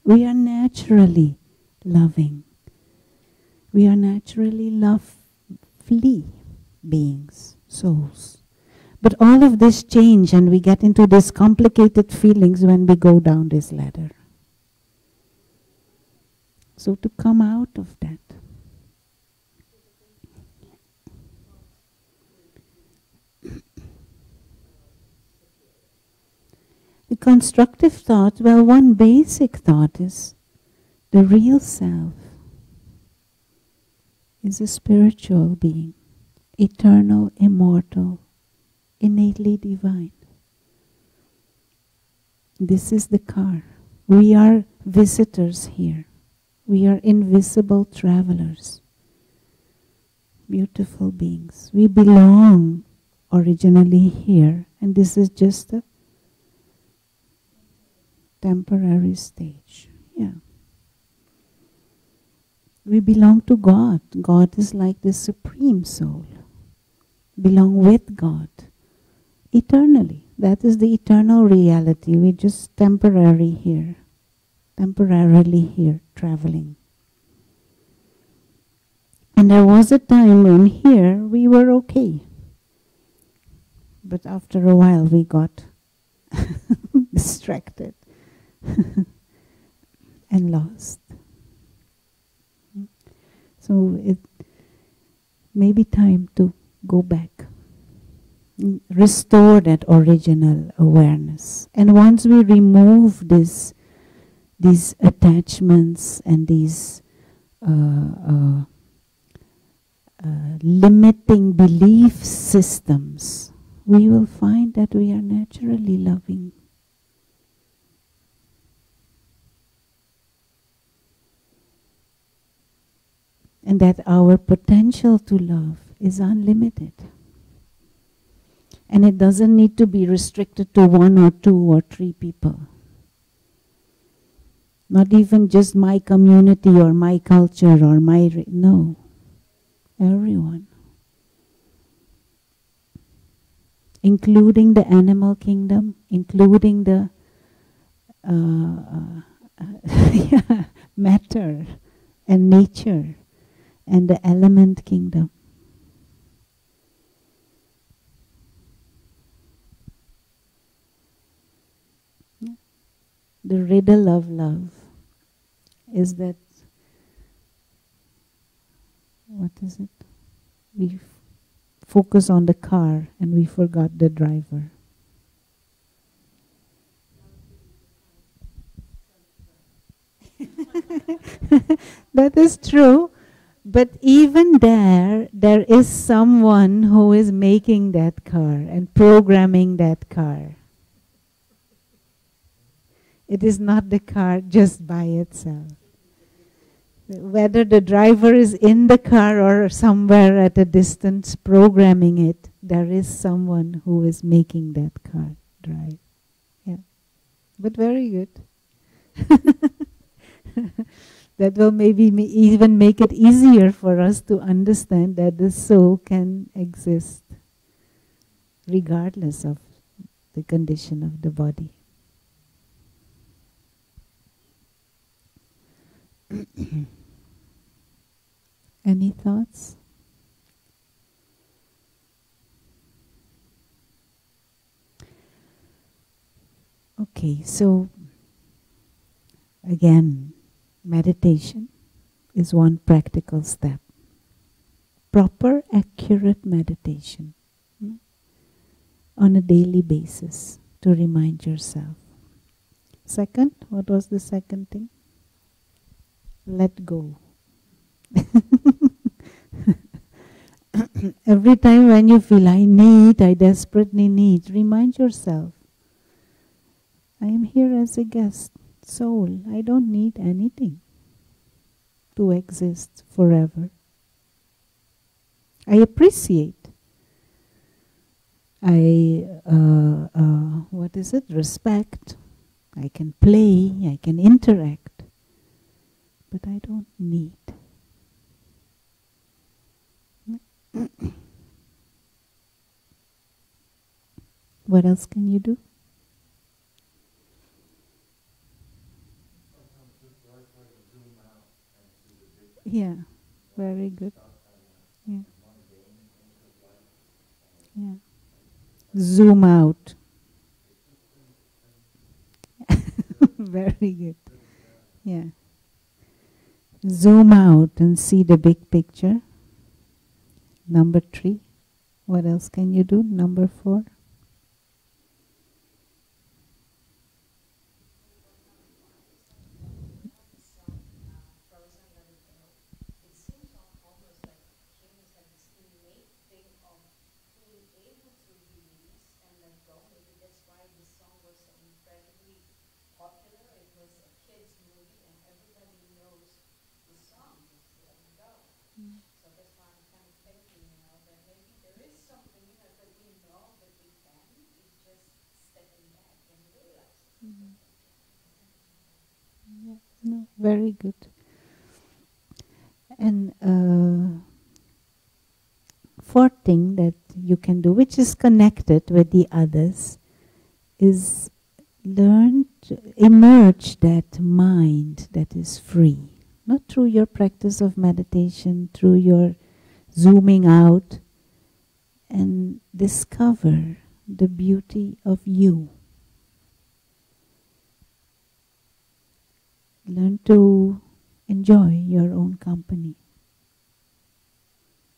We are naturally loving. We are naturally lovely beings, souls. But all of this change and we get into these complicated feelings when we go down this ladder. So to come out of that. The constructive thought, well, one basic thought is the real self is a spiritual being, eternal, immortal, innately divine. This is the car. We are visitors here. We are invisible travelers, beautiful beings. We belong originally here, and this is just a temporary stage. Yeah. We belong to God. God is like the supreme soul. Belong with God eternally. That is the eternal reality. We're just temporarily here, traveling. And there was a time when here we were okay. But after a while we got distracted and lost. So it may be time to go back, restore that original awareness. And once we remove these attachments and these limiting belief systems, we will find that we are naturally loving. And that our potential to love is unlimited. And it doesn't need to be restricted to 1 or 2 or 3 people. Not even just my community or my culture or my... no. Everyone. Including the animal kingdom, including the matter and nature and the element kingdom. The riddle of love is that, what is it? We focus on the car and we forgot the driver. That is true. But even there is someone who is making that car and programming that car. It is not the car just by itself. Whether the driver is in the car or somewhere at a distance programming it, there is someone who is making that car drive. Yeah. But very good. That will maybe even make it easier for us to understand that the soul can exist regardless of the condition of the body. Any thoughts? Okay, so again, meditation is one practical step. Proper, accurate meditation on a daily basis to remind yourself. Second, what was the second thing? Let go. Every time when you feel I desperately need, remind yourself, I am here as a guest, soul. I don't need anything to exist forever. I appreciate. Respect. I can play, I can interact, but I don't need. What else can you do? Yeah, very good. Yeah. Yeah. Zoom out. Very good. Yeah. Zoom out and see the big picture. Number 3. What else can you do? Number 4. No, very good. And fourth thing that you can do, which is connected with the others, is learn to emerge that mind that is free. Not through your practice of meditation, through your zooming out, and discover the beauty of you. Learn to enjoy your own company,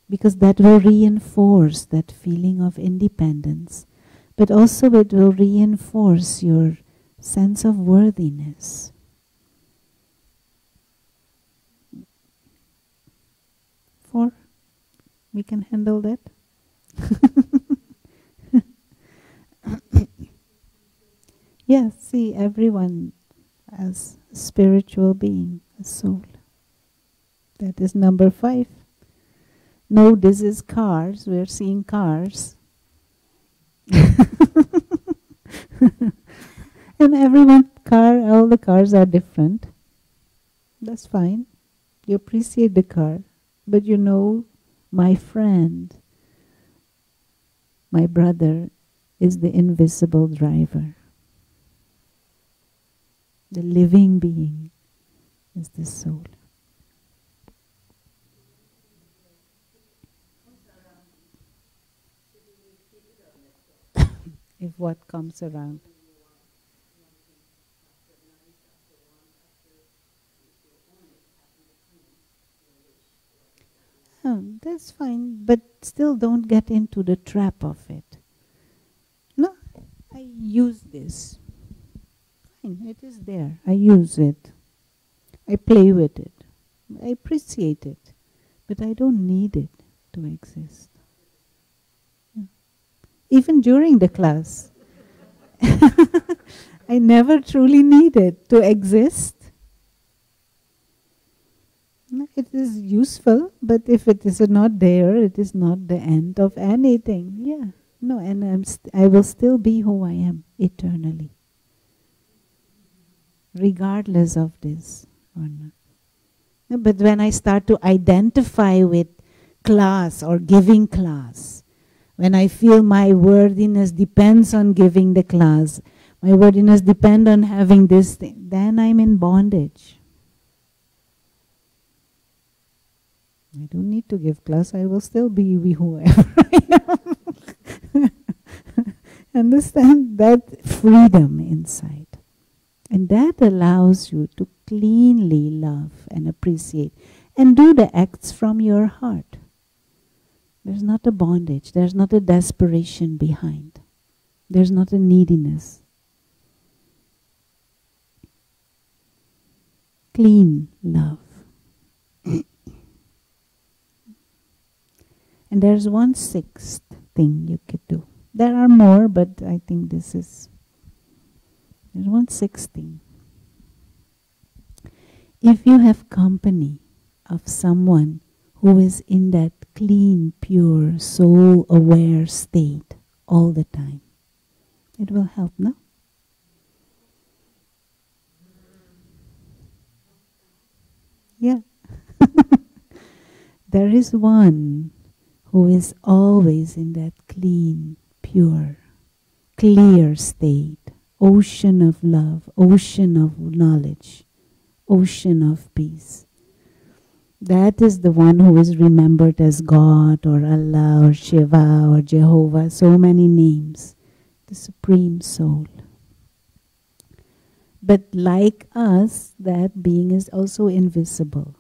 because that will reinforce that feeling of independence, but also it will reinforce your sense of worthiness. Four, we can handle that. Yes, see everyone as a spiritual being, a soul. That is number 5. No, this is cars. We are seeing cars. And all the cars are different. That's fine. You appreciate the car. But you know, my friend, my brother, is the invisible driver. The living being is the soul. If what comes around. That's fine, but still don't get into the trap of it. No, I use this. Fine, it is there. I use it. I play with it. I appreciate it. But I don't need it to exist. Even during the class. I never truly need it to exist. It is useful, but if it is not there, it is not the end of anything. Yeah, no, and I will still be who I am eternally, regardless of this or not. No, but when I start to identify with class or giving class, when I feel my worthiness depends on giving the class, my worthiness depends on having this thing, then I'm in bondage. I don't need to give class. I will still be whoever I am. Understand that freedom inside. And that allows you to cleanly love and appreciate and do the acts from your heart. There's not a bondage, there's not a desperation behind, there's not a neediness. Clean love. And there's 1/6 thing you could do. There are more, but I think there's 1/6 thing. If you have company of someone who is in that clean, pure, soul-aware state all the time, it will help, no? Yeah. There is one who is always in that clean, pure, clear state, ocean of love, ocean of knowledge, ocean of peace. That is the one who is remembered as God or Allah or Shiva or Jehovah, so many names, the Supreme Soul. But like us, that being is also invisible.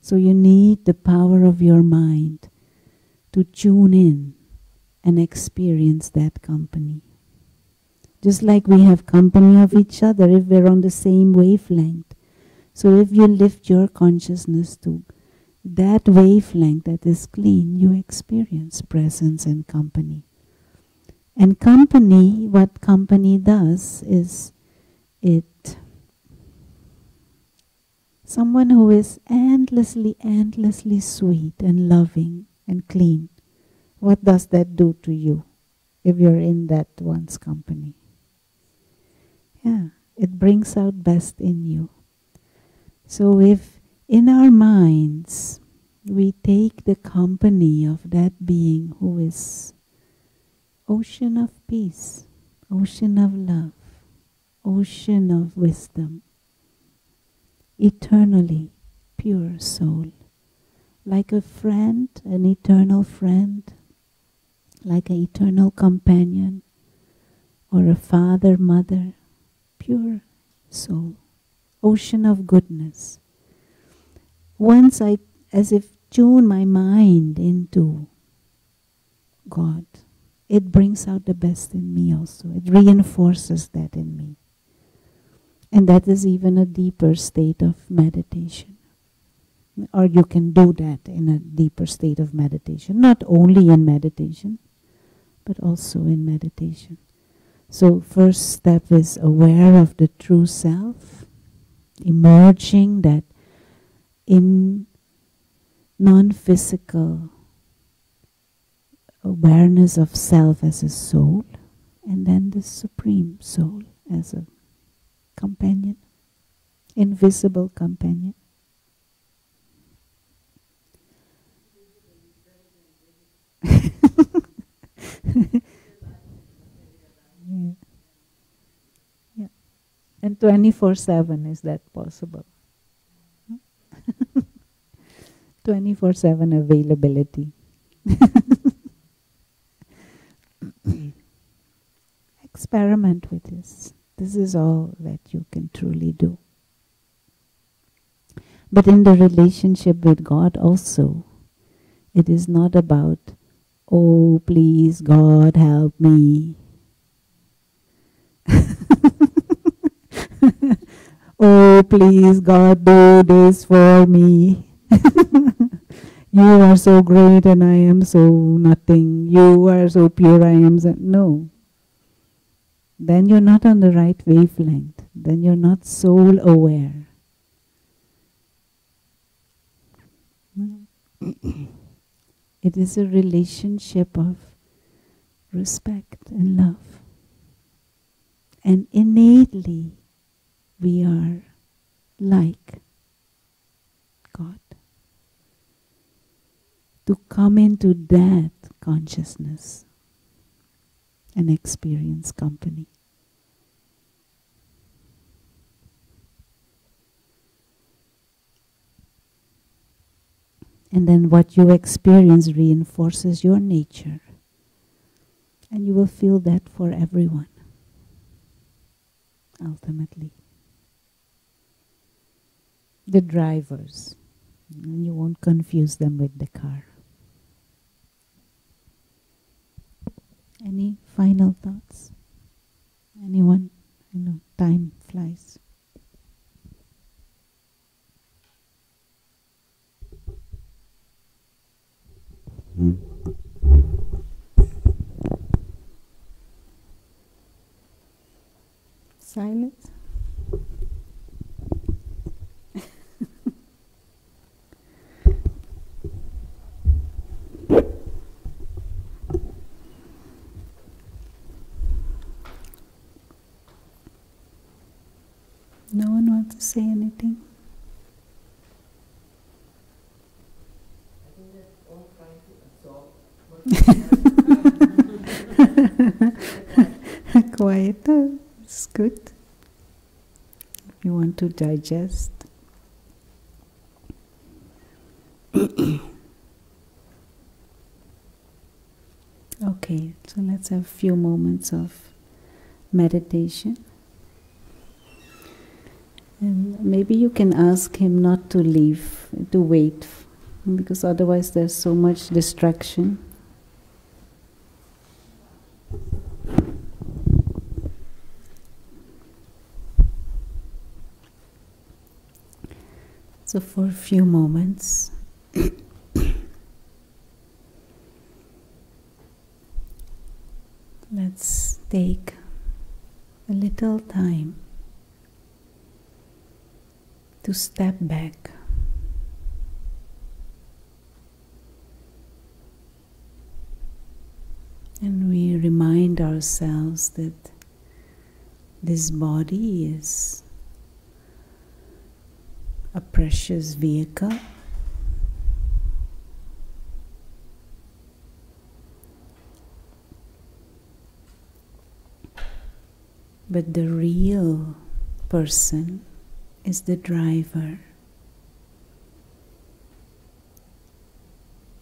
So you need the power of your mind to tune in and experience that company. Just like we have company of each other if we're on the same wavelength. So if you lift your consciousness to that wavelength that is clean, you experience presence and company. And company, what company does is someone who is endlessly, endlessly sweet and loving and clean. What does that do to you if you're in that one's company? Yeah, it brings out best in you. So if in our minds we take the company of that being who is ocean of peace, ocean of love, ocean of wisdom, eternally pure soul, like a friend, an eternal friend, like an eternal companion, or a father, mother, pure soul, ocean of goodness. Once I, as if, tune my mind into God, it brings out the best in me also. It reinforces that in me. And that is even a deeper state of meditation. Or you can do that in a deeper state of meditation. Not only in meditation, but also in meditation. So first step is aware of the true self, emerging that in non-physical awareness of self as a soul, and then the Supreme Soul as a companion, invisible companion. Yeah. Yeah. And 24/7 is that possible? 24/7 availability. Experiment with this. This is all that you can truly do. But in the relationship with God also, it is not about, oh, please, God, help me. Oh, please, God, do this for me. You are so great and I am so nothing. You are so pure, I am so... No. Then you're not on the right wavelength. Then you're not soul aware. It is a relationship of respect and love. And innately we are like God. To come into that consciousness and experience company. And then what you experience reinforces your nature. And you will feel that for everyone, ultimately. The drivers, and you won't confuse them with the car. Any final thoughts? Anyone? I know time flies. Silence? No one wants to say anything? I think they're all trying to absorb. Quieter, it's good. You want to digest. Okay, so let's have a few moments of meditation. And maybe you can ask him not to leave, to wait, because otherwise there's so much distraction. So for a few moments, let's take a little time to step back and we remind ourselves that this body is a precious vehicle, but the real person is the driver,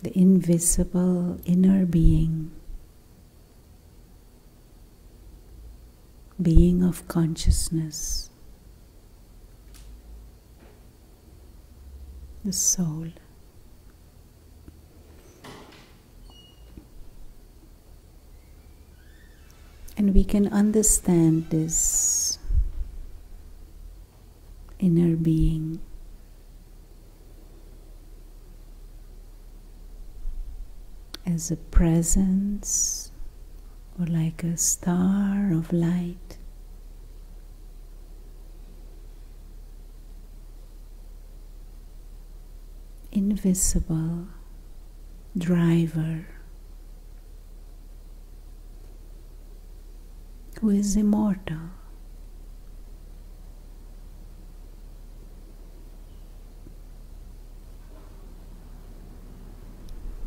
the invisible inner being, being of consciousness, the soul. And we can understand this inner being as a presence or like a star of light. Invisible driver who is immortal.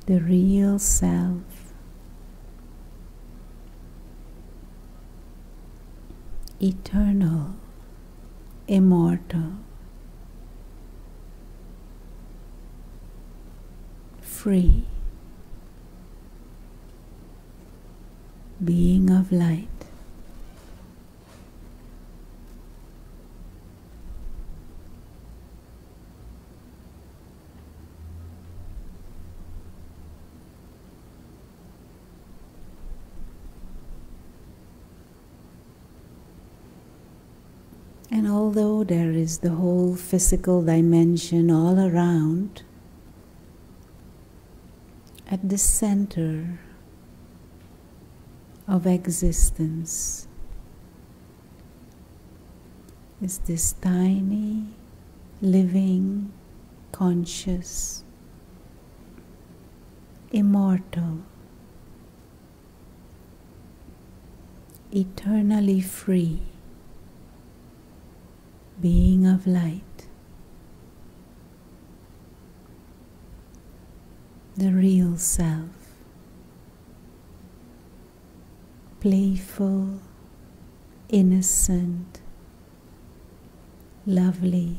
The real self, eternal, immortal, free, being of light. And although there is the whole physical dimension all around, at the center of existence is this tiny, living, conscious, immortal, eternally free being of light, the real self, playful, innocent, lovely,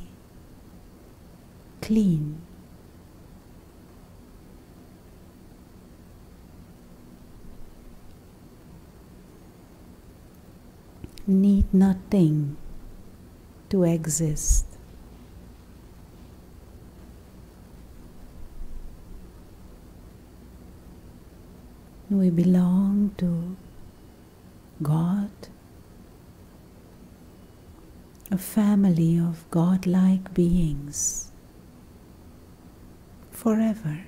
clean. need nothing to exist. We belong to God, a family of godlike beings forever.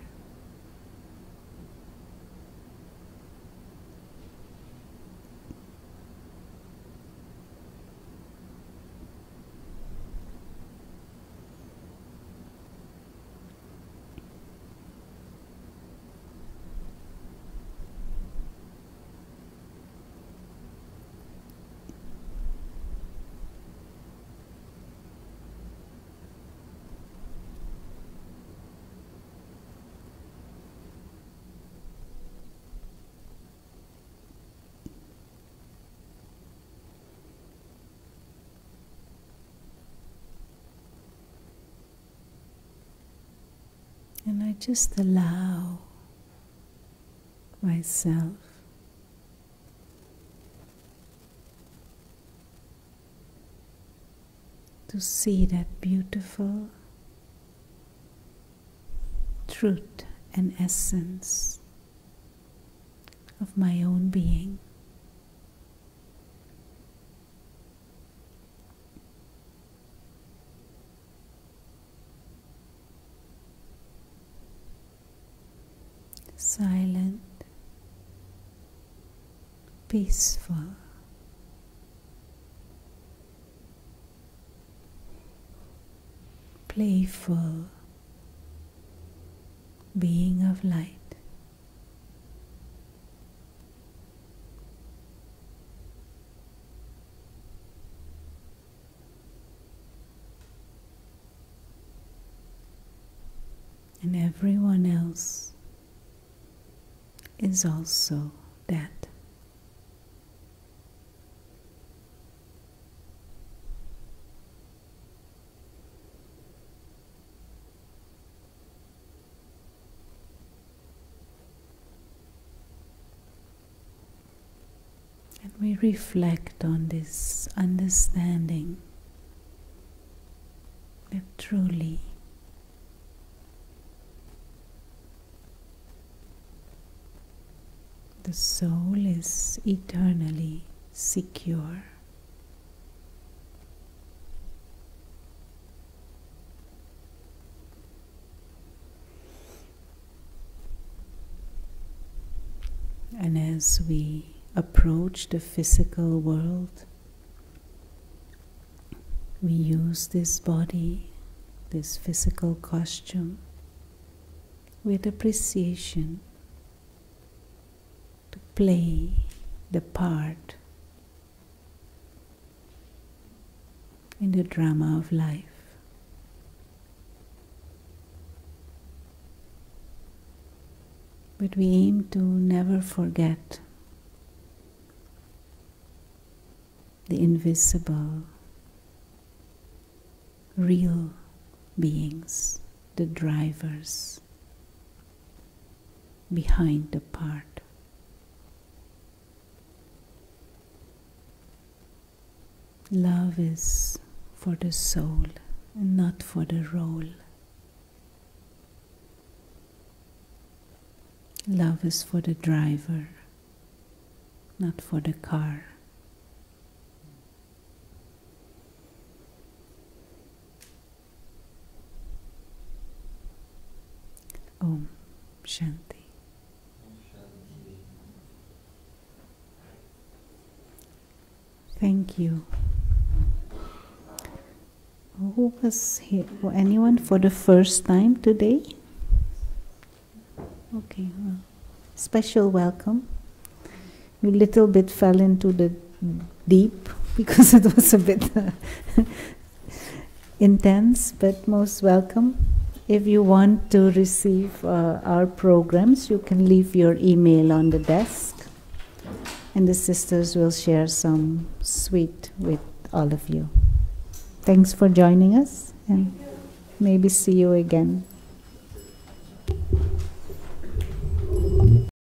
And I just allow myself to see that beautiful truth and essence of my own being. Silent, peaceful, playful being of light. And everyone else is also that. And we reflect on this understanding that truly the soul is eternally secure. And as we approach the physical world, we use this body, this physical costume, with appreciation to play the part in the drama of life. But we aim to never forget the invisible, real beings, the drivers behind the part. Love is for the soul and not for the role. Love is for the driver, not for the car. Om Shanti. Thank you. Who was here? Anyone for the first time today? Okay, well, special welcome. You little bit fell into the deep because it was a bit intense, but most welcome. If you want to receive our programs, you can leave your email on the desk, and the sisters will share some sweet with all of you. Thanks for joining us, and maybe see you again.